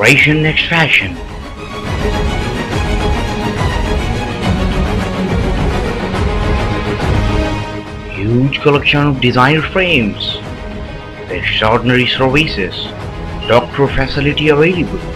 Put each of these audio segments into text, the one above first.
Generation Next Fashion. Huge collection of designer frames. Extraordinary services. Doctor facility available.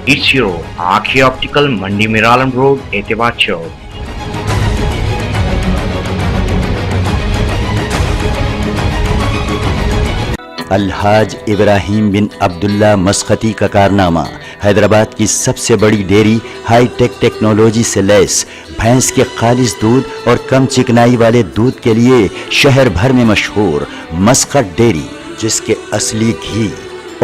It's your Akhi Optical, Mandi Miralam Road, Etewad Chowk. Alhaj Ibrahim बिन अब्दुल्ला मस्कती का कारनामा। हैदराबाद की सबसे बड़ी dairy hi tech technology से lace भैंस के खालिस दूध और कम चिकनाई वाले दूध के लिए शहर भर में मशहूर मस्कत डेयरी, जिसके असली घी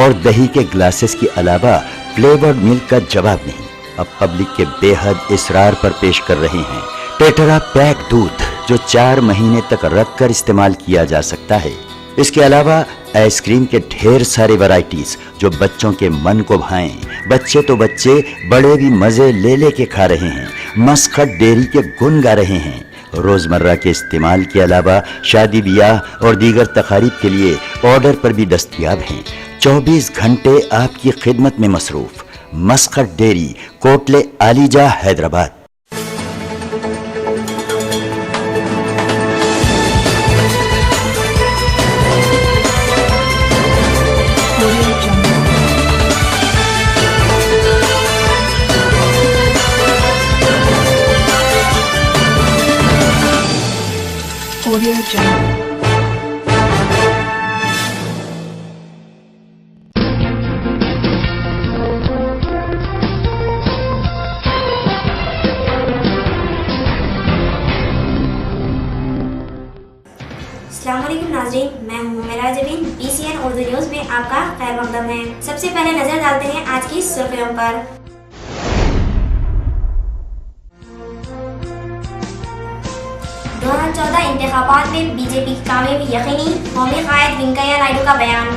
और दही के ग्लासेस के अलावा फ्लेवर्ड मिल्क का जवाब नहीं, अब पब्लिक के बेहद इसरार पर पेश कर रहे हैं टेट्रा पैक दूध, जो 4 महीने तक रख कर इस्तेमाल किया जा सकता है। इसके अलावा आइसक्रीम के ढेर सारे वैरायटीज जो बच्चों के मन को भाएं। बच्चे तो बच्चे, बड़े भी मजे ले लेके खा रहे हैं, मस्कत डेयरी के गुण गा रहे हैं। रोजमर्रा के इस्तेमाल के अलावा शादी ब्याह और दीगर तकारीब के लिए ऑर्डर पर भी दस्तयाब हैं। 24 घंटे आपकी खिदमत में मसरूफ Muscat dairy, Kotla Alijah, Hyderabad. Audio Jungle. अस्सलामुअलैकुम नाज़रीन, मैं हूँ मेरा जबीन। PCN उर्दू न्यूज़ में आपका खैर मकदम है। सबसे पहले नजर डालते हैं आज की सुर्खियों पर। 2014 इंतखाबात में बीजेपी की कामयाबी यकीनी, कौमी कायद वेंकैया नायडू का बयान।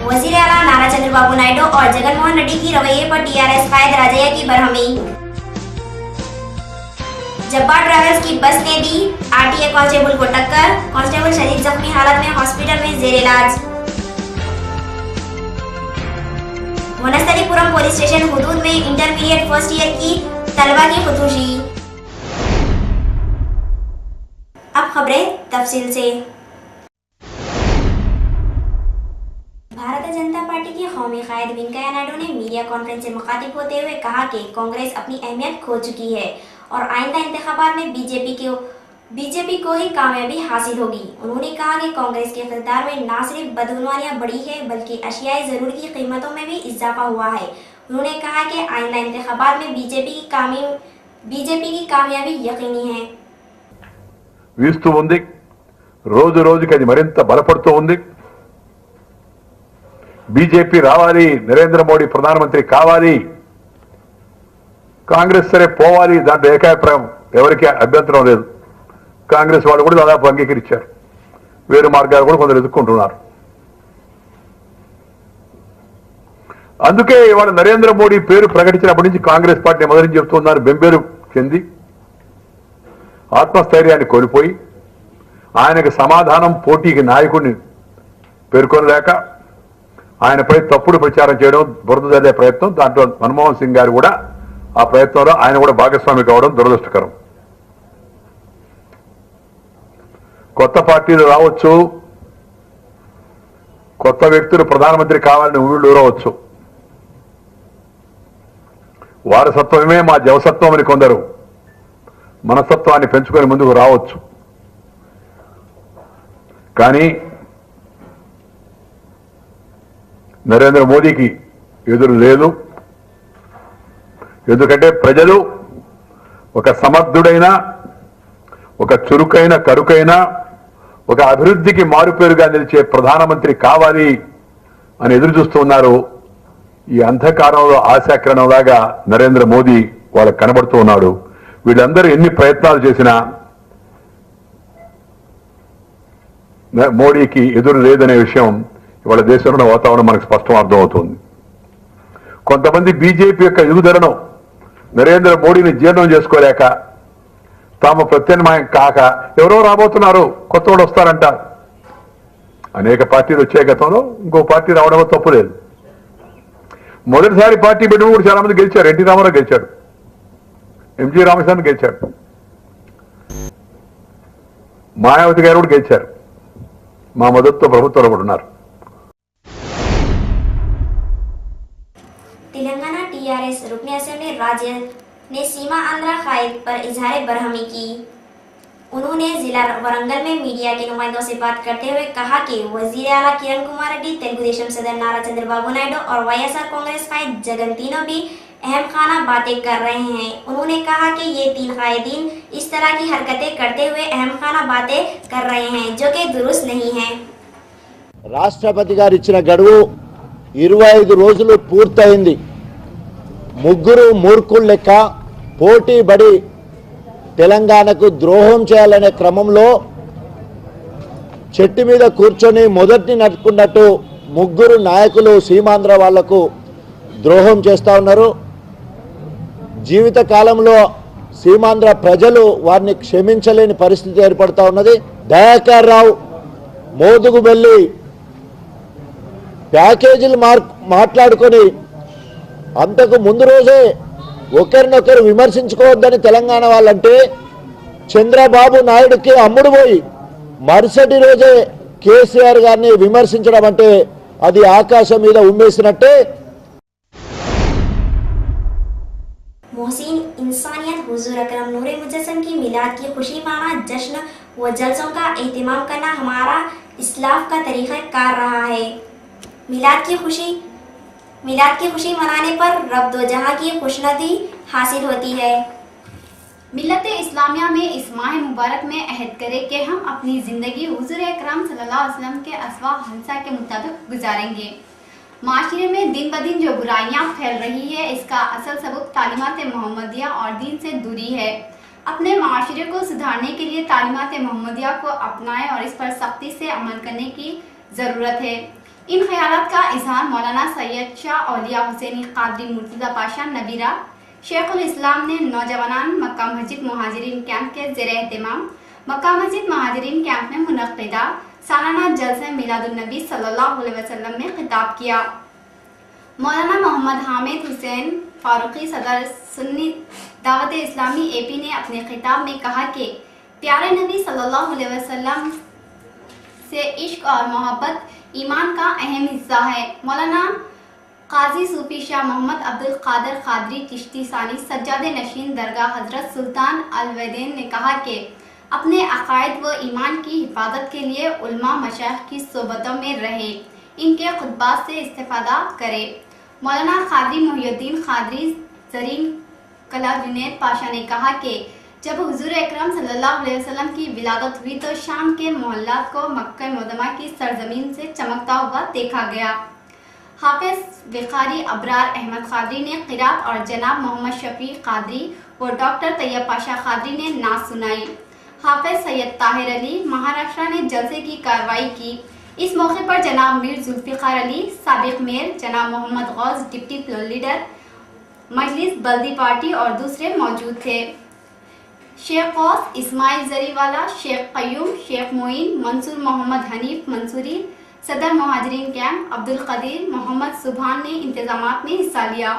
वजीर आला नारा चंद्रबाबू नायडू और जगनमोहन रेड्डी की रवैये पर TRS कायद राजैया की बरहमी। जब्बार ट्रैवल्स की बस ने दी RTA कांस्टेबल को टक्कर, कांस्टेबल शदीद जख्मी हालत में हॉस्पिटल में जेर इलाज। वनस्थलीपुरम पुलिस स्टेशन हुदूद में इंटरमीडिएट फर्स्ट ईयर की तलबा की खुदकुशी। अब खबरें तफसील से। भारतीय जनता पार्टी के कौमी कायद वेंकैया नायडू ने मीडिया कॉन्फ्रेंस से मुखातिब होते हुए कहा कि कांग्रेस अपनी अहमियत खो चुकी है और आइंदा इंतखाबात में बीजेपी को ही कामयाबी हासिल होगी। उन्होंने कहा कि कांग्रेस के इक़्तिदार में न सिर्फ बदउनवानियां बढ़ी है बल्कि अशियाए ज़रूरत की कीमतों में भी इजाफा हुआ है। उन्होंने कहा कि आइंदा इंतखाबात में बीजेपी की कामयाबी यकीनी है। వీస్తూ ఉంది, రోజు రోజుకి అది మరింత బలపడుతూ ఉంది। బీజేపీ రావాలి, నరేంద్ర మోడీ ప్రధానమంత్రి కావాలి, కాంగ్రెస్ సరే పోవాలి, దాంట్లో ఏకాభిప్రాయం ఎవరికి అభ్యంతరం లేదు। కాంగ్రెస్ వాళ్ళు కూడా దాదాపు అంగీకరించారు, వేరు మార్గాలు కూడా కొందరు ఎదుర్కొంటున్నారు। అందుకే ఇవాళ నరేంద్ర మోడీ పేరు ప్రకటించినప్పటి నుంచి కాంగ్రెస్ పార్టీ మొదటి చెబుతున్నారు, బెంబేరు చెంది ఆత్మస్థైర్యాన్ని కోల్పోయి ఆయనకు సమాధానం పోటీకి నాయకుడిని పేర్కొనలేక ఆయనపై తప్పుడు ప్రచారం చేయడం, బురద జల్లే ప్రయత్నం, దాంట్లో మన్మోహన్ సింగ్ గారు కూడా ఆ ప్రయత్నంలో ఆయన కూడా భాగస్వామి కావడం దురదృష్టకరం। కొత్త పార్టీలు రావచ్చు, కొత్త వ్యక్తులు ప్రధానమంత్రి కావాలని ఊళ్ళు రావచ్చు, వారసత్వమే మా జవసత్వం అని కొందరు మనస్తత్వాన్ని పెంచుకొని ముందుకు రావచ్చు। కానీ నరేంద్ర మోదీకి ఎదురు లేదు, ఎందుకంటే ప్రజలు ఒక సమర్థుడైన, ఒక చురుకైన, కరుకైన, ఒక అభివృద్ధికి మారుపేరుగా నిలిచే ప్రధానమంత్రి కావాలి అని ఎదురు చూస్తున్నారు। ఈ అంధకారంలో ఆశాకిరణంలాగా నరేంద్ర మోదీ వాళ్ళకు కనబడుతూ ఉన్నాడు। వీళ్ళందరూ ఎన్ని ప్రయత్నాలు చేసినా మోడీకి ఎదురు లేదనే విషయం ఇవాళ దేశంలో వాతావరణం మనకు స్పష్టం అర్థమవుతుంది. కొంతమంది బీజేపీ యొక్క ఎదుగుదలను నరేంద్ర మోడీని జీర్ణం చేసుకోలేక తాము ప్రత్యామ్నాయం కాక ఎవరో రాబోతున్నారు, కొత్త వాళ్ళు వస్తారంటారు. అనేక పార్టీలు వచ్చే గతంలో ఇంకో పార్టీ రావడం తప్పు లేదు. మొదటిసారి పార్టీ పెట్టిన కూడా చాలా మంది గెలిచారు. ఎన్టీ రామారావు గెలిచాడు, ఎంజీ రామచంద్రన్ గెలిచాడు, మాయావతి గారు కూడా గెలిచారు. మా మద్దతుతో ప్రభుత్వంలో కూడా ఉన్నారు. तेलंगाना टीआरएस रुकन असेंबली राज्य ने सीमा आंध्रा कायद पर इजहार बरहमी की। उन्होंने जिला वरंगल में मीडिया के नुमाइंदों से बात करते हुए कहा कि वजीर आला किरण कुमार रेड्डी, तेलुगु देशम सदर नारा चंद्रबाबू नायडू और वाईएसआर कांग्रेस कायद जगन तीनों भी अहम खाना बातें कर रहे हैं। उन्होंने कहा कि ये तीन कायदीन इस तरह की हरकतें करते हुए अहम खाना बातें कर रहे हैं जो कि दुरुस्त नहीं है। రాష్ట్రపతి గారు ఇచ్చిన గడువు 25 రోజులు పూర్తయింది. ముగ్గురు మూర్ఖుల లెక్క పోటీ పడి తెలంగాణకు ద్రోహం చేయాలనే క్రమంలో చెట్టు మీద కూర్చొని మొదటిని నడుచుకున్నట్టు ముగ్గురు నాయకులు సీమాంధ్ర వాళ్లకు ద్రోహం చేస్తూ ఉన్నారు. జీవిత కాలంలో సీమాంధ్ర ప్రజలు వారిని క్షమించలేని పరిస్థితి ఏర్పడుతూ ఉన్నది. దయాకర్ రావు మోదుగు వెళ్ళి ప్యాకేజీలు మాట్లాడుకొని అంతకు ముందు రోజే ఒకరినొకరు విమర్శించుకోవద్దని తెలంగాణ వాళ్ళంటే చంద్రబాబు నాయుడుకి అమ్ముడు పోయి మరుసటి రోజే కేసీఆర్ గారిని విమర్శించడం అంటే అది ఆకాశం మీద ఉమ్మేసినట్టే. मोहसिन इंसानियत हुजूर अकरम नूरे मुजस्सम की मिलाद की खुशी माना जश्न व जलसों का एहतमाम करना हमारा इस्लाफ का तरीक़ा कार रहा है। मिलाद की खुशी मनाने पर रब दो जहां की खुशनदी हासिल होती है। मिल्लत इस्लामिया में इस माह मुबारक में अहद करें कि हम अपनी ज़िंदगी हुजूर अकरम सल्लल्लाहु अलैहि वसल्लम के अस्वा हंसा के मुताबिक गुजारेंगे। माशरे में दिन ब दिन जो बुराइयां फैल रही है इसका असल सबब तालीमात मोहम्मदिया और दीन से दूरी है। अपने माशरे को सुधारने के लिए तालीमात मोहम्मदिया को अपनाएं और इस पर सख्ती से अमल करने की ज़रूरत है। इन ख्यालात का इजहार मौलाना सैयद शाह औलिया हुसैनी कादरी मुर्तज़ा पाशा नबीरा शेखुल इस्लाम ने नौजवान मक्का मस्जिद मुहाजिरीन कैंप के ज़ेर एहतमाम मक्का मस्जिद मुहाजिरीन कैंप में मुनक़्क़िदा सालाना जलसा मिलादुन्नबी सल्लल्लाहु अलैहि वसल्लम में खिताब किया। मौलाना मोहम्मद हामिद हुसैन फारूकी सदर सुन्नी दावत इस्लामी AP ने अपने खिताब में कहा कि प्यारे नबी सल्लल्लाहु अलैहि वसल्लम से इश्क और मोहब्बत ईमान का अहम हिस्सा है। मौलाना काजी सूफी शाह मोहम्मद अब्दुल कादिर कादरी चिश्ती सानी सज्जादे नशीन दरगाह हजरत सुल्तान अलवैदैन ने कहा कि अपने अकायद व ईमान की हिफाजत के लिए उलमा मशाइख की सोबतों में रहे, इनके खुतबात से इस्तेफादा करे। मौलाना कादरी मोहिउद्दीन कादरी जरीन कला जुनैद पाशा ने कहा कि जब हुजूर अकरम सल्लल्लाहु अलैहि वसल्लम की विलादत हुई तो शाम के मोहल्लात को मक्का मुकद्दमा की सरजमीन से चमकता हुआ देखा गया। हाफिज विकारी अबरार अहमद कादरी ने क़िरात और जनाब मोहम्मद शफी कादरी व डॉक्टर तैयब पाशा कादरी ने नात सुनाई। हाफिज सैयद ताहिर अली महाराष्ट्र ने जलसे की कार्रवाई की। इस मौके पर जनाब मीर जुल्फ़िकार अली साबिक मेयर, जनाब Mohammed Ghouse deputy floor leader Majlis Baldi party और दूसरे मौजूद थे। शेख गौस इस्माइल जरीवाला, शेख कयूम, शेख मोइन, मंसूर मोहम्मद हनीफ मंसूरी, सदर मुहाजिरीन कैंप अब्दुल कदीर मोहम्मद सुभान ने इंतजामात में हिस्सा लिया।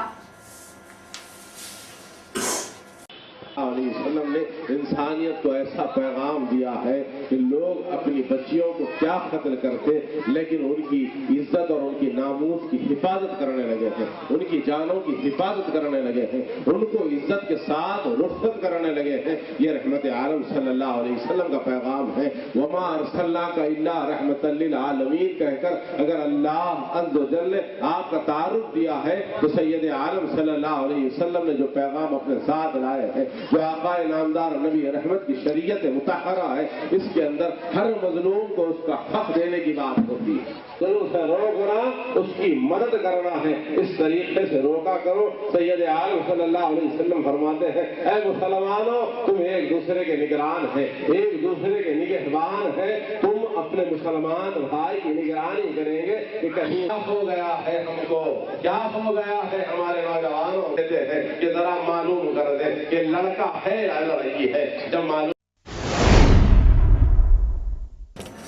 ने इंसानियत को ऐसा पैगाम दिया है कि लोग अपनी बच्चियों को क्या कत्ल करते लेकिन उनकी इज्जत और उनकी नामूस की हिफाजत करने लगे हैं, उनकी जानों की हिफाजत करने लगे हैं, उनको इज्जत के साथ रुखसत करने लगे हैं। ये रहमत आलम सल्लल्लाहु अलैहि वसल्लम का पैगाम है। वमा अरसलनाका इल्ला रहमतल लिल आलमीन कहकर अगर अल्लाह अज़्ज़ व जल ने आपका तारुफ दिया है तो सैयद आलम सल्लल्लाहु अलैहि वसल्लम ने जो पैगाम अपने साथ लाए हैं, जो आक़ाए नामदार नबी रहमत की शरीयत मुतहरा है, इसके अंदर हर मजलूम को उसका हक देने की बात होती है। जुल्म से रोकना, उसकी मदद करना है, इस तरीके से रोका करो। सैयद आलम सल्लल्लाहु अलैहि वसल्लम फरमाते हैं, ऐ मुसलमानों तुम एक दूसरे के निगरान है, एक दूसरे के निगहबान है, तुम अपने मुसलमान भाई की निगरानी करेंगे कि कहीं क्या हो गया है, हमको क्या हो गया है, हमारे नौजवानों कहते हैं कि जरा मालूम कर दे कि लड़का है या लड़की है। जब मालूम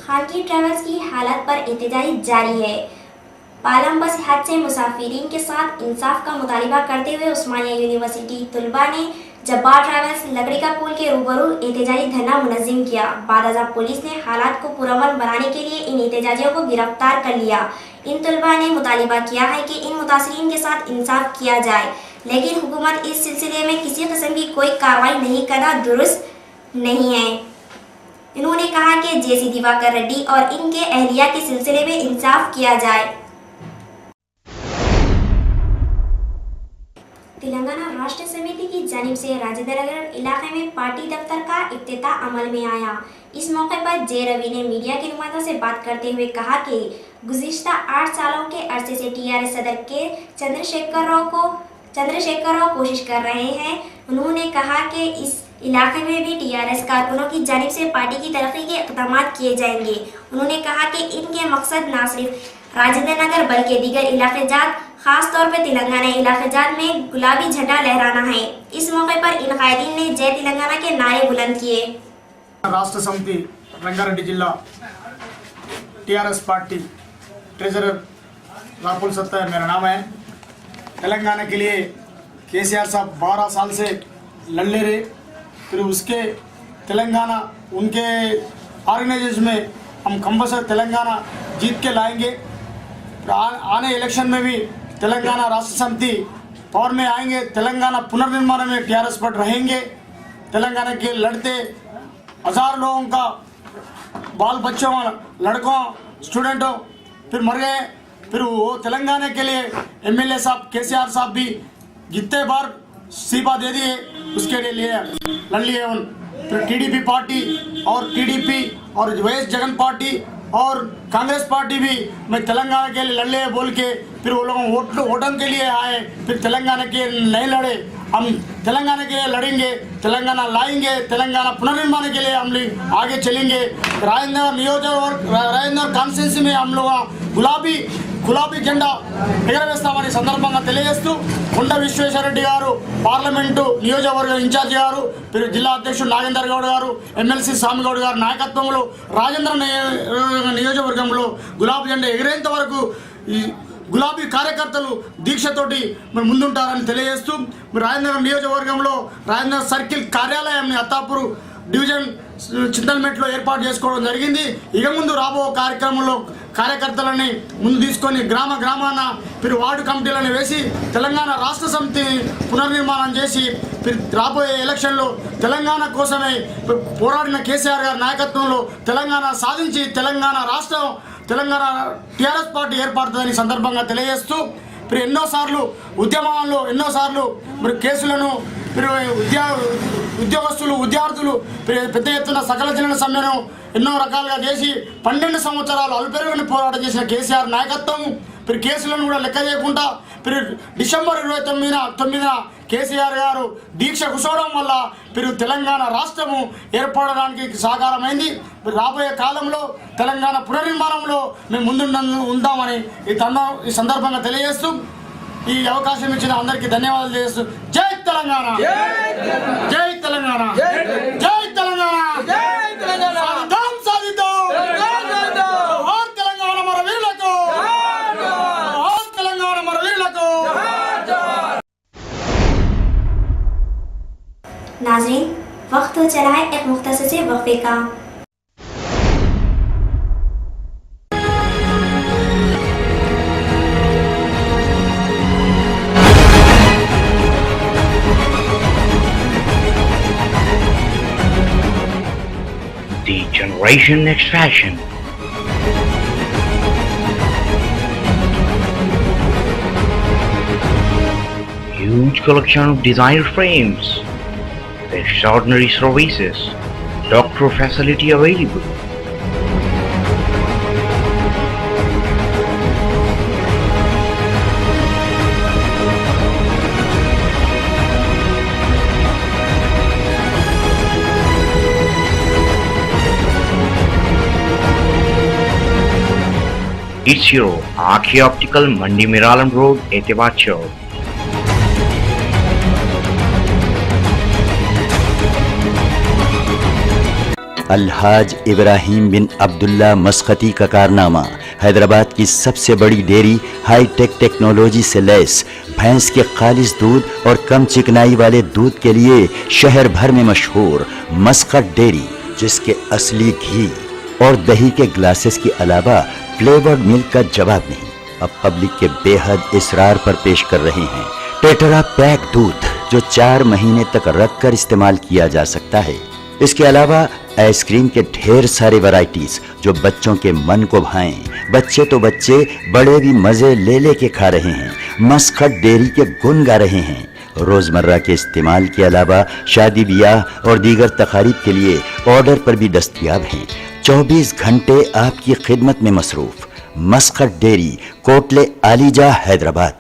खाकी ट्रैवल्स की हालत पर एहतजाज जारी है। पालम बस हादसे मुसाफिरीन के साथ इंसाफ का मुतालिबा करते हुए उस्मानिया यूनिवर्सिटी तलबा ने जब्बार ट्रैवल्स लकड़ी का पुल के रूबरू एहतजाजी धरना मुनज़्ज़म किया। बाद अज़ा पुलिस ने हालात को पुरअमन बनाने के लिए इन एहतजाजियों को गिरफ्तार कर लिया। इन तलबा ने मुतालिबा किया है कि इन मुतासरीन के साथ इंसाफ किया जाए, लेकिन हुकूमत इस सिलसिले में किसी किस्म की कोई कार्रवाई नहीं करना दुरुस्त नहीं है। इन्होंने कहा कि जेसी दिवाकर रेड्डी और इनके अहलिया के सिलसिले में इंसाफ किया जाए। तेलंगाना राष्ट्र समिति की जानिब से राजेंद्र नगर इलाके में पार्टी दफ्तर का इफ्तिताह अमल में आया। इस मौके पर जे रवि ने मीडिया के नुमाइंदों से बात करते हुए कहा कि गुज़िश्ता 8 सालों के अरसे से टीआरएस सदर के चंद्रशेखर राव कोशिश कर रहे हैं। उन्होंने कहा कि इस इलाके में भी टीआरएस कारकुनों की जानिब से पार्टी की तरक्की के इक़दाम किए जाएंगे। उन्होंने कहा कि इनके मकसद न सिर्फ राजेंद्र नगर बल्कि दीगर इलाके जात खास तौर पर तेलंगाना इलाके जात में गुलाबी झंडा लहराना है। इस मौके पर इन कायदीन ने जय तेलंगाना के नारे बुलंद किए। राष्ट्र समिति रंगारेड्डी जिला टीआरएस पार्टी ट्रेजरर राहुल सत्ता मेरा नाम है। तेलंगाना के लिए केसीआर साहब 12 साल से लड़ ले रहे, फिर उसके तेलंगाना उनके ऑर्गेनाइजेशन में हम कंपल्सरी तेलंगाना जीत के लाएंगे। आने इलेक्शन में भी तेलंगाना राष्ट्र समिति पावर में आएंगे। तेलंगाना पुनर्निर्माण में टीआरएस पर रहेंगे। तेलंगाना के लड़ते हजार लोगों का बाल बच्चों लड़कों स्टूडेंटों फिर मर गए। फिर वो तेलंगाना के लिए एमएलए साहब केसीआर साहब भी जितने बार इस्तीफा दे दिए उसके लिए लड़ लिए। फिर टीडीपी पार्टी और टीडीपी और वाईएस जगन पार्टी और कांग्रेस पार्टी भी मैं तेलंगाना के लिए लड़ ले बोल के फिर वो लोग वोटन के लिए आए। फिर तेलंगाना के नहीं लड़े, हम तेलंगाना के लिए लड़ेंगे, तेलंगाना लाएंगे, तेलंगाना पुनर्निर्माण के लिए हम आगे चलेंगे। राजेंद्र नियोजकवर्ग राजेंद्र कॉन्स्टिट्यूंसी में हम लोग गुलाबी జెండా ఎగరవేస్తామని సందర్భంగా తెలియజేస్తూ కొండ విశ్వేశ్వరరెడ్డి గారు పార్లమెంటు నియోజకవర్గ ఇన్ఛార్జి గారు జిల్లా అధ్యక్షుడు నాగేందర్ గౌడ్ గారు ఎమ్మెల్సీ స్వామిగౌడ్ గారు నాయకత్వంలో రాజేంద్ర నియోజకవర్గంలో గులాబీ జెండా ఎగిరేంత వరకు ఈ గులాబీ కార్యకర్తలు దీక్షతోటి మరి ముందుంటారని తెలియజేస్తూ రాజేంద్ర నియోజకవర్గంలో రాజేంద్ర సర్కిల్ కార్యాలయాన్ని అత్తాపూర్ డివిజన్ చింతల్మెట్లో ఏర్పాటు చేసుకోవడం జరిగింది। ఇక ముందు రాబో కార్యక్రమంలో కార్యకర్తలని ముందు తీసుకొని గ్రామాన వార్డు కమిటీలను వేసి తెలంగాణ రాష్ట్ర సమితి పునర్నిర్మాణం చేసి రాబోయే ఎలక్షన్లో తెలంగాణ కోసమే పోరాడిన కేసీఆర్ గారి నాయకత్వంలో తెలంగాణ సాధించి తెలంగాణ రాష్ట్రం తెలంగాణ టీఆర్ఎస్ పార్టీ ఏర్పడుతుందని సందర్భంగా తెలియజేస్తూ ఎన్నోసార్లు ఉద్యమాల్లో ఎన్నోసార్లు కేసులను ఉద్యోగస్తులు విద్యార్థులు పెద్ద ఎత్తున సకల జన సమ్మెను ఎన్నో రకాలుగా చేసి 12 సంవత్సరాలు అలుపెరుగుని పోరాటం చేసిన కేసీఆర్ నాయకత్వం కేసులను కూడా లెక్క చేయకుండా డిసెంబర్ 29న కేసీఆర్ గారు దీక్ష కూర్చోవడం వల్ల తెలంగాణ రాష్ట్రము ఏర్పడడానికి సహకారమైంది। రాబోయే కాలంలో తెలంగాణ పునర్నిర్మాణంలో మేము ముందు ఉందామని ఈ సందర్భంగా తెలియజేస్తూ ఈ అవకాశం ఇచ్చిన అందరికీ ధన్యవాదాలు తెలియజేస్తూ జై తెలంగాణ జై తెలంగాణ జై తెలంగాణ సాధిద్దాం జోహార్ తెలంగాణ మన వీరులకు జోహార్ తెలంగాణ మన వీరులకు। नाज़रीन, वक्त हो चला है एक मुख्तसर से वक्फे का। The Generation Next Fashion. Huge collection of designer frames. Extraordinary services. Doctor facility available. It's your Akhi Optical, Mandi Miralam Road, Etibad Chowk. Alhaj Ibrahim बिन अब्दुल्ला मस्कती का कारनामा। हैदराबाद की सबसे बड़ी डेयरी हाईटेक टेक्नोलॉजी से लैस भैंस के खालिस दूध और कम चिकनाई वाले दूध के लिए शहर भर में मशहूर मस्कत डेयरी, जिसके असली घी और दही के ग्लासेस के अलावा फ्लेवर्ड मिल्क का जवाब नहीं, अब पब्लिक के बेहद इसरार पर पेश कर रहे हैं टेट्रा पैक दूध, जो 4 महीने तक रखकर इस्तेमाल किया जा सकता है। इसके अलावा आइसक्रीम के ढेर सारे वैरायटीज जो बच्चों के मन को भाएं। बच्चे तो बच्चे, बड़े भी मजे ले लेके खा रहे हैं, मस्कत डेयरी के गुण गा रहे हैं। रोजमर्रा के इस्तेमाल के अलावा शादी ब्याह और दीगर तकारीब के लिए ऑर्डर पर भी दस्तयाब हैं। 24 घंटे आपकी खिदमत में मसरूफ। Muscat dairy, Kotla Alijah, Hyderabad.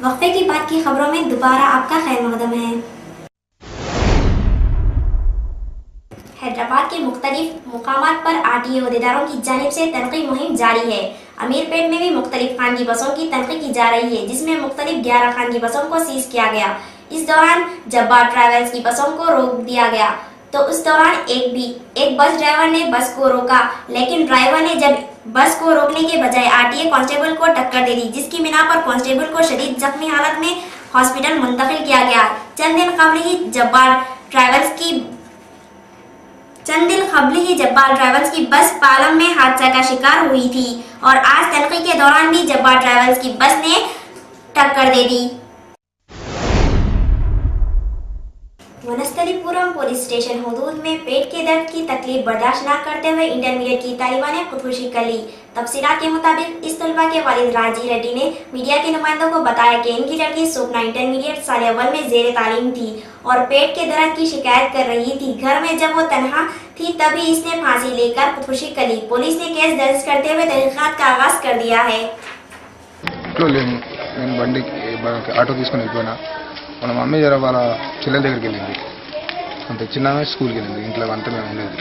वक्फे की बात की खबरों में दोबारा आपका खैर मकदम है। हैदराबाद के मुख्तलिफ मुकामात पर आरटीए अहदेदारों की जानिब से तनक़ी मुहिम जारी है। अमीरपेट में भी मुख्तलिफ खानगी बसों की तनक़ी की जा रही है, जिसमें मुख्तलिफ 11 खानगी बसों को सीज किया गया। इस दौरान जब्बार ट्रैवल्स की बसों को रोक दिया गया, तो उस दौरान एक बस ड्राइवर ने बस को रोका, लेकिन ड्राइवर ने जब बस को रोकने के बजाय आरटीए कांस्टेबल को टक्कर दे दी, जिसकी बिना पर कांस्टेबल को शदीद जख्मी हालत में हॉस्पिटल मुंतकिल किया गया। चंद दिन कबल ही जब्बार ट्रैवल्स की बस पालम में हादसा का शिकार हुई थी और आज तनक़ी के दौरान भी जब्बार ट्रैवल्स की बस ने टक्कर दे दी। वनस्थलीपुरम पुलिस स्टेशन हुदूद में पेट के दर्द की तकलीफ बर्दाश्त न करते हुए इंटरमीडिएट की तालिबा ने खुदकुशी कर ली। तफसीलात के मुताबिक इस तलबा के वालिद राजी रेड्डी ने मीडिया के नुमाइंदों को बताया कि इनकी लड़की स्वप्ना इंटरमीडिएट साल अव्वल में जेर तालीम थी और पेट के दर्द की शिकायत कर रही थी। घर में जब वो तनहा थी तभी इसने फांसी लेकर खुदकुशी कर ली। पुलिस ने केस दर्ज करते हुए तहकीकात का आगाज कर दिया है। ఆటో తీసుకొని వెళ్ళిపోయినా మన మమ్మీ జర వాళ్ళ చెల్లెల దగ్గరికి వెళ్ళింది, అంతే చిన్నమే స్కూల్కి వెళ్ళింది. ఇంట్లో అంతా మేము ఉండేది.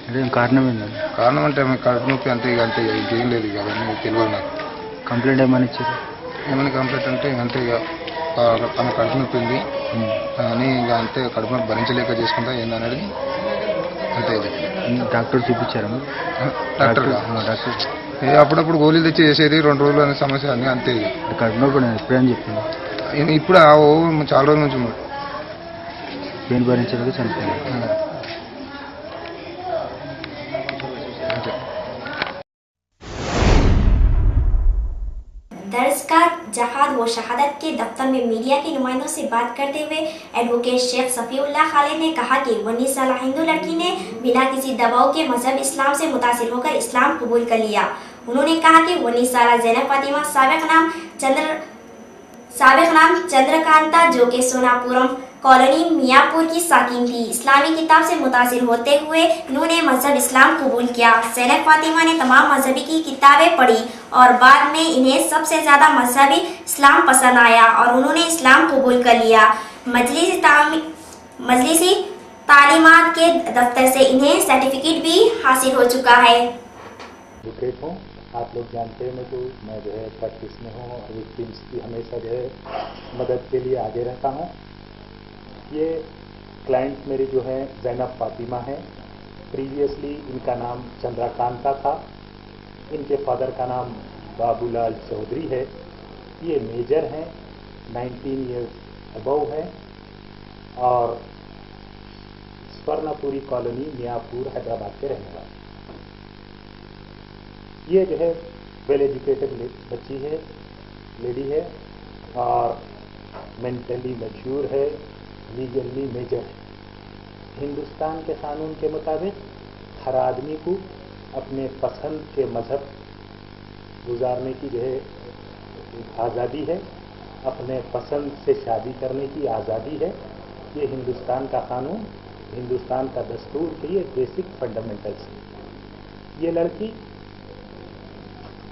అంటే కారణం ఏంటండి? కారణం అంటే ఆమె కడుపు నొప్పి అంతే, ఇక అంతే, ఇంకేం లేదు. ఇక అవన్నీ తెలియదు నాకు. కంప్లైంట్ ఏమైనా ఇచ్చారు? ఏమైనా కంప్లైంట్ అంటే అంతే, ఇక ఆమె కడుపు నొప్పి ఉంది అని ఇక అంతే, కడుపు నొప్పి భరించలేక చేసుకుంటా ఏందనేది అంతే. ఇది డాక్టర్ చూపించారా? డాక్టర్ అప్పుడప్పుడు గోళీలు తెచ్చి చేసేది, 2 రోజులు అనే సమస్య అని అంతే. కడుపు నొప్పి ఎప్పుడని చెప్పింది? ఇప్పుడు చాలా రోజుల నుంచి ఉన్నాడు. పెయిన్ భరించలేదు, చనిపోయింది. दरसगाह जहाद व शहादत के दफ्तर में मीडिया के नुमाइंदों से बात करते हुए एडवोकेट शेख सफीउल्लाह खालिद ने कहा कि 19 साल हिंदू लड़की ने बिना किसी दबाव के मजहब इस्लाम से मुतासिर होकर इस्लाम कबूल कर लिया। उन्होंने कहा कि 19 साल ज़ैनब फातिमा साबिक नाम चंद्रकांता, जो कि सोनापुरम कॉलोनी मियाँपुर की साकिन थी, इस्लामी किताब से मुतासिर होते हुए इन्होंने मजहब इस्लाम कबूल किया। ज़ैनब फातिमा ने तमाम मजहबी की किताबें पढ़ी और बाद में इन्हें सबसे ज़्यादा मजहबी इस्लाम पसंद आया और उन्होंने इस्लाम कबूल कर लिया। मजलिसी तालीमात के दफ्तर से इन्हें सर्टिफिकेट भी हासिल हो चुका है। आप लोग जानते हैं मैं जो है प्रैक्टिस में हूँ, विक्टिम्स की हमेशा जो है मदद के लिए आगे रहता हूँ। ये क्लाइंट मेरी जो है ज़ैनब फातिमा है। प्रीवियसली इनका नाम चंद्रकांता था, इनके फादर का नाम बाबूलाल चौधरी है। ये मेजर हैं, 19 ईयर्स अबव है और स्वर्णपुरी कॉलोनी मियाँपुर हैदराबाद के रहने वाले। ये जो है वेल एजुकेटेड बच्ची है, लेडी है और मेंटली मैच्योर है, लीगली मेजर है। हिंदुस्तान के कानून के मुताबिक हर आदमी को अपने पसंद के मजहब गुजारने की जो है आज़ादी है, अपने पसंद से शादी करने की आज़ादी है। ये हिंदुस्तान का कानून, हिंदुस्तान का दस्तूर के ये बेसिक फंडामेंटल्स हैं। ये लड़की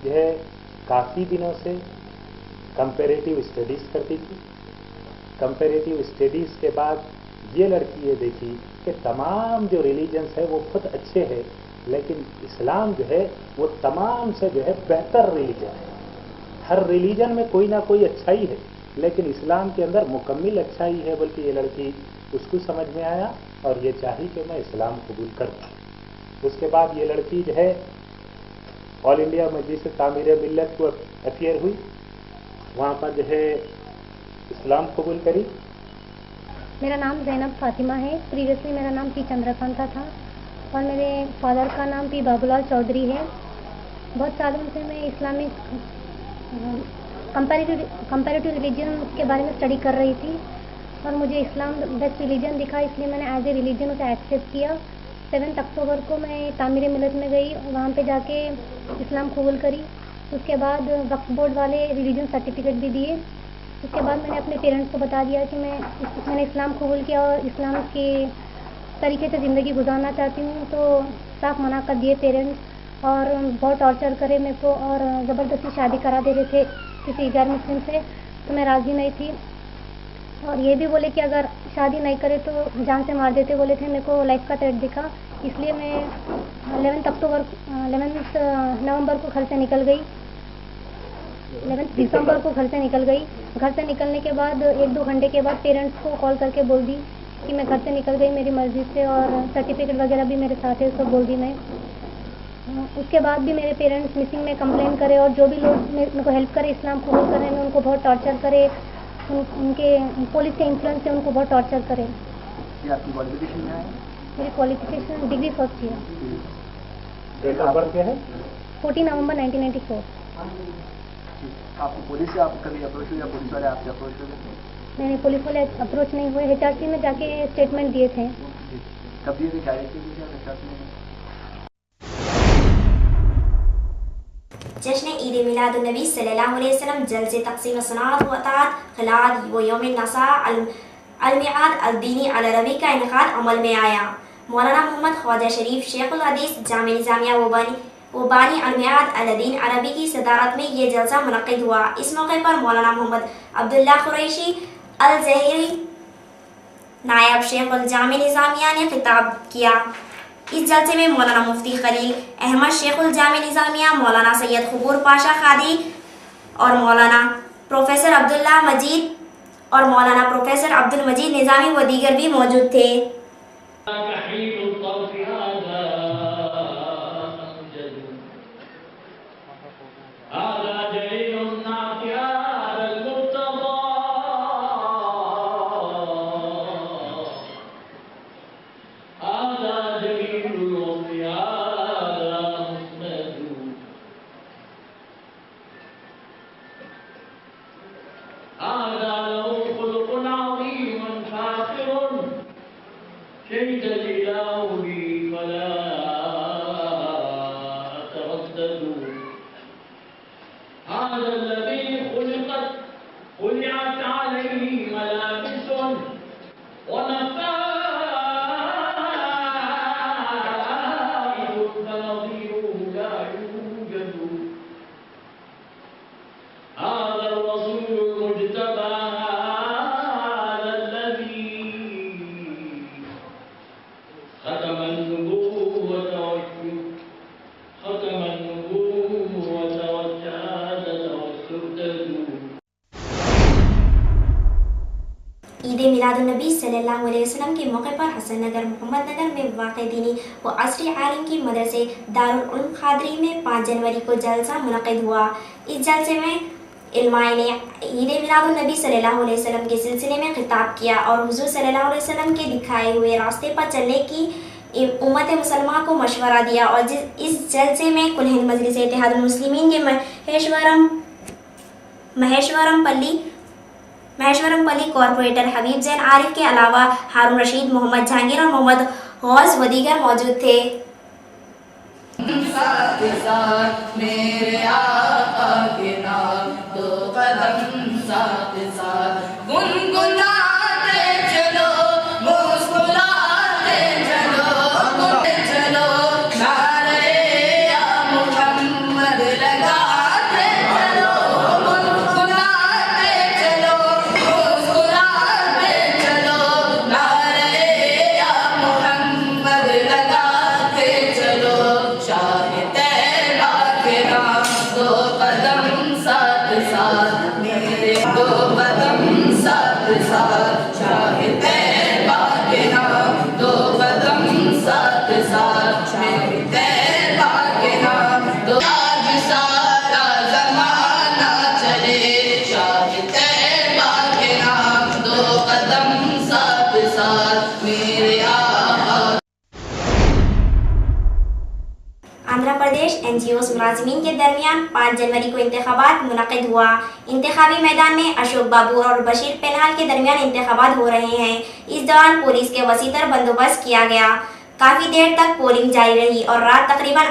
यह काफ़ी दिनों से कंपैरेटिव स्टडीज़ करती थी। कंपैरेटिव स्टडीज़ के बाद ये लड़की ये देखी कि तमाम जो रिलीजन्स है वो बहुत अच्छे हैं, लेकिन इस्लाम जो है वो तमाम से जो है बेहतर रिलीजन है। हर रिलीजन में कोई ना कोई अच्छाई है, लेकिन इस्लाम के अंदर मुकम्मिल अच्छाई है। बल्कि ये लड़की उसको समझ में आया और ये चाही कि मैं इस्लाम कबूल करूँ। उसके बाद ये लड़की जो है ऑल इंडिया मजलिस तामीर मिल्लत को अफेयर हुई, वहाँ पर जो है इस्लाम कबूल करी। मेरा नाम जैनब फातिमा है। प्रीवियसली मेरा नाम पी चंद्रकांता था और मेरे फादर का नाम पी बाबूलाल चौधरी है। बहुत सालों से मैं इस्लामिक कंपैरेटिव रिलीजन के बारे में स्टडी कर रही थी और मुझे इस्लाम बेस्ट रिलीजन दिखा, इसलिए मैंने एज ए रिलीजन उसे एक्सेप्ट किया। 7 अक्टूबर को मैं तामीर मिल्लत में गई, वहाँ पे जाके इस्लाम कबूल करी। उसके बाद वक्फ बोर्ड वाले रिलीजन सर्टिफिकेट भी दिए। उसके बाद मैंने अपने पेरेंट्स को बता दिया कि मैंने इस्लाम कबूल किया और इस्लाम के तरीके से ज़िंदगी गुजारना चाहती हूँ। तो साफ मना कर दिए पेरेंट्स और बहुत टॉर्चर करे मेरे को और ज़बरदस्ती शादी करा दे रहे थे किसी गैर मुस्लिम से, तो मैं राज़ी नहीं थी। और ये भी बोले कि अगर शादी नहीं करे तो जान से मार देते बोले थे। मेरे को लाइफ का थ्रेट दिखा, इसलिए मैं 11 नवंबर को घर से निकल गई। 11 दिसंबर को घर से निकल गई। घर से निकलने के बाद 1-2 घंटे के बाद पेरेंट्स को कॉल करके बोल दी कि मैं घर से निकल गई मेरी मर्जी से और सर्टिफिकेट वगैरह भी मेरे साथ है, सब बोल दी मैं। उसके बाद भी मेरे पेरेंट्स मिसिंग में कंप्लेन करे और जो भी लोग मेरे को हेल्प करे इस्लाम कबूल करने में उनको बहुत टॉर्चर करे, उनके पुलिस के इन्फ्लुएंस से उनको बहुत टॉर्चर करे। आपकी क्वालिफिकेशन क्या है? मेरी qualification degree first year. Date of birth क्या है? 14 नवंबर 1994। आपको पुलिस से आप कभी अप्रोच हुई या पुलिस वाले आपसे अप्रोच हुए? नहीं, पुलिस वाले अप्रोच नहीं हुए। HRC में जाके स्टेटमेंट दिए थे। कब दिए थे? क्या HRC में? जश्न ईद मिलाद नबी सल्लल्लाहु अलैहि वसल्लम जलसे तक़सीम सनात व अतात खिलाद व यौम नसा अलमियाद अल-दीनी अल-अरबी का इनकाद अमल में आया। मौलाना मोहम्मद ख्वाजा शरीफ शेखुल हदीस जामे निज़ामिया व बानी अलमियाद अल-दीन अरबी की सदारत में ये जलसा मुनक़्क़िद हुआ। इस मौके पर मौलाना मोहम्मद अब्दुल्ला कुरैशी अल-ज़हरी नायब शेखुल जामे निज़ामिया ने खिताब किया। इस जलसे में मौलाना मुफ्ती खलील अहमद शेखुल जामे निज़ामिया, मौलाना सैयद खबूर पाशा खादी और मौलाना प्रोफेसर अब्दुल्ला मजीद और मौलाना प्रोफेसर अब्दुल मजीद निज़ामी व दीगर भी मौजूद थे। ईद मिलादुन्नबी सल्लल्लाहु अलैहि वसल्लम के मौके पर हसन नगर मोहम्मद नगर में वाक़ दीनी व असरी आलिम की मदरसे दारुल उलूम खादरी में 5 जनवरी को जलसा मुनक़्क़िद हुआ। इस जलसे में इल्माए ने ईद मिलादुन्नबी सल्लल्लाहु अलैहि वसल्लम के सिलसिले में खिताब किया और हुज़ूर सल्लल्लाहु अलैहि वसल्लम के दिखाए हुए रास्ते पर चलने की उम्मत मुसलमा को मशवरा दिया। और इस जलसे में कुल हिंद मजलिस इत्तेहादुल मुस्लिमीन के महेश्वरम पल्ली कॉरपोरेटर हबीब जैन आरिफ के अलावा हारून रशीद, मोहम्मद जहांगीर और मोहम्मद गौस व दीगर मौजूद थे। साथ साथ मेरे आका के नाम दो कदम साथ साथ गुनगुनाते चलो, मुस्कुराते चलो, चलो नारे या मुहम्मद लगाते चलो, गुनगुनाते चलो, मुस्कुराते चलो, नारे या मुहम्मद लगाते चलो। सारा जमाना चले शाह तैयबा के नाम दो कदम साथ साथ मेरे आका। आंध्र प्रदेश एनजीओस मुलाजिमीन के दरमियान 5 जनवरी को इंतखाबात मुनक़िद हुआ। इंतखाबी मैदान में अशोक बाबू और बशीर पेनहाल के दरमियान इंतखाबात हो रहे हैं। इस दौरान पुलिस के वसीतर बंदोबस्त किया गया। काफ़ी देर तक पोलिंग जारी रही और रात तकरीबन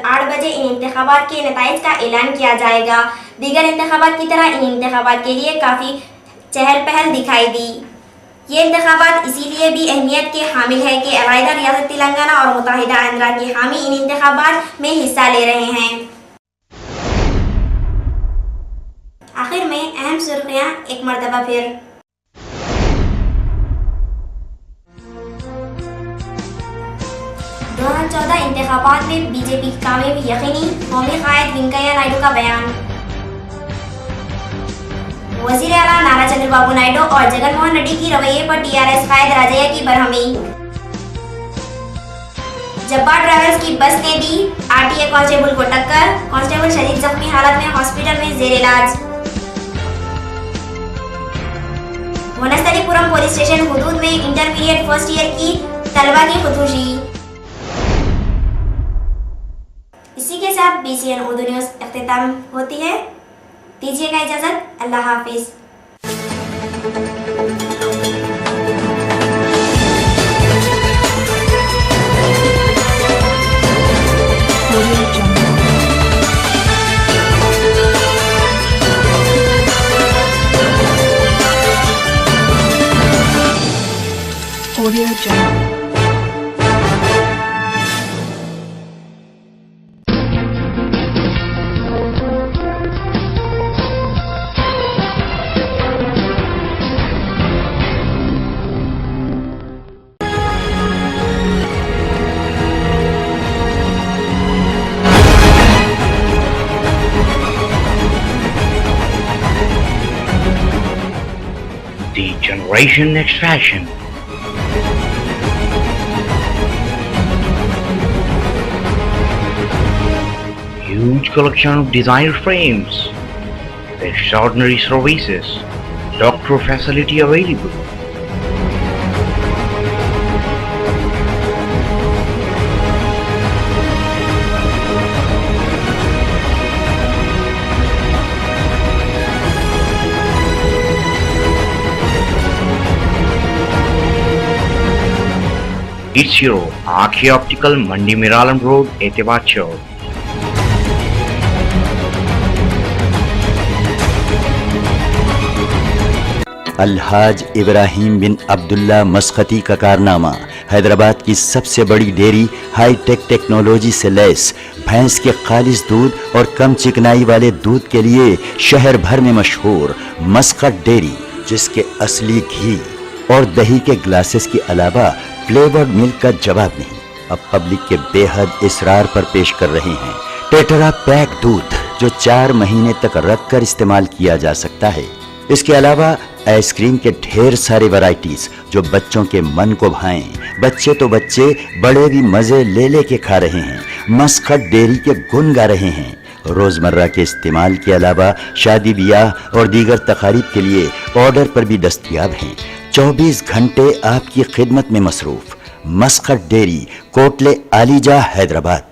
8 बजे इन इंतखाबात के नताइज का ऐलान किया जाएगा। दीगर इंतखाबात की तरह इन इंतखाबात के लिए काफ़ी चहल पहल दिखाई दी। ये इंतखाबात इसीलिए भी अहमियत के हामिल है कि अलग रियासत तेलंगाना और मुत्तहिदा आंध्रा के हामी इन इंतखाबात में हिस्सा ले रहे हैं। आखिर में अहम सुर्खियां एक मरतबा फिर। 2014 इंतखाबात में बीजेपी की कामयाबी यकीनी, कौमी कायद वेंकैया नायडू का बयान। वजीर आला नारा चंद्रबाबू नायडू और जगनमोहन रेड्डी की रवैये पर टीआरएस कायद राजैया की बरहमी। जब्बार ट्रैवल्स की बस ने दी आरटीए कांस्टेबल को टक्कर, कांस्टेबल शदीद जख्मी हालत में हॉस्पिटल में जेर इलाज। वनस्थलीपुरम पुलिस स्टेशन हुदूद में इंटरमीडिएट फर्स्ट ईयर की तलबा की खुदकुशी। इसी के साथ BCN उर्दू न्यूज़ इख्तिताम होती है। दीजिएगा इजाजत, अल्लाह हाफिज। Audio Jungle. The Generation Next Fashion. Huge collection of designer frames, extraordinary services, doctor facility available. It's your Akhi Optical, Mandi Miralam Road, Etewad Chowk. Alhaj Ibrahim बिन अब्दुल्ला मस्खती का कारनामा। हैदराबाद की सबसे बड़ी डेयरी हाईटेक टेक्नोलॉजी से लैस भैंस के खालिस दूध और कम चिकनाई वाले दूध के लिए शहर भर में मशहूर मस्कत डेयरी, जिसके असली घी और दही के ग्लासेस के अलावा फ्लेवर्ड मिल्क का जवाब नहीं, अब पब्लिक के बेहद इसरार पर पेश कर रहे हैं टेट्रा पैक दूध, जो 4 महीने तक रख कर इस्तेमाल किया जा सकता है। इसके अलावा आइसक्रीम के ढेर सारे वैरायटीज जो बच्चों के मन को भाएं। बच्चे तो बच्चे, बड़े भी मजे ले लेके खा रहे हैं, मस्कत डेयरी के गुण गा रहे हैं। रोजमर्रा के इस्तेमाल के अलावा शादी ब्याह और दीगर तकारीब के लिए ऑर्डर पर भी दस्तयाब हैं। 24 घंटे आपकी खिदमत में मसरूफ। Muscat dairy, Kotla Alijah, Hyderabad.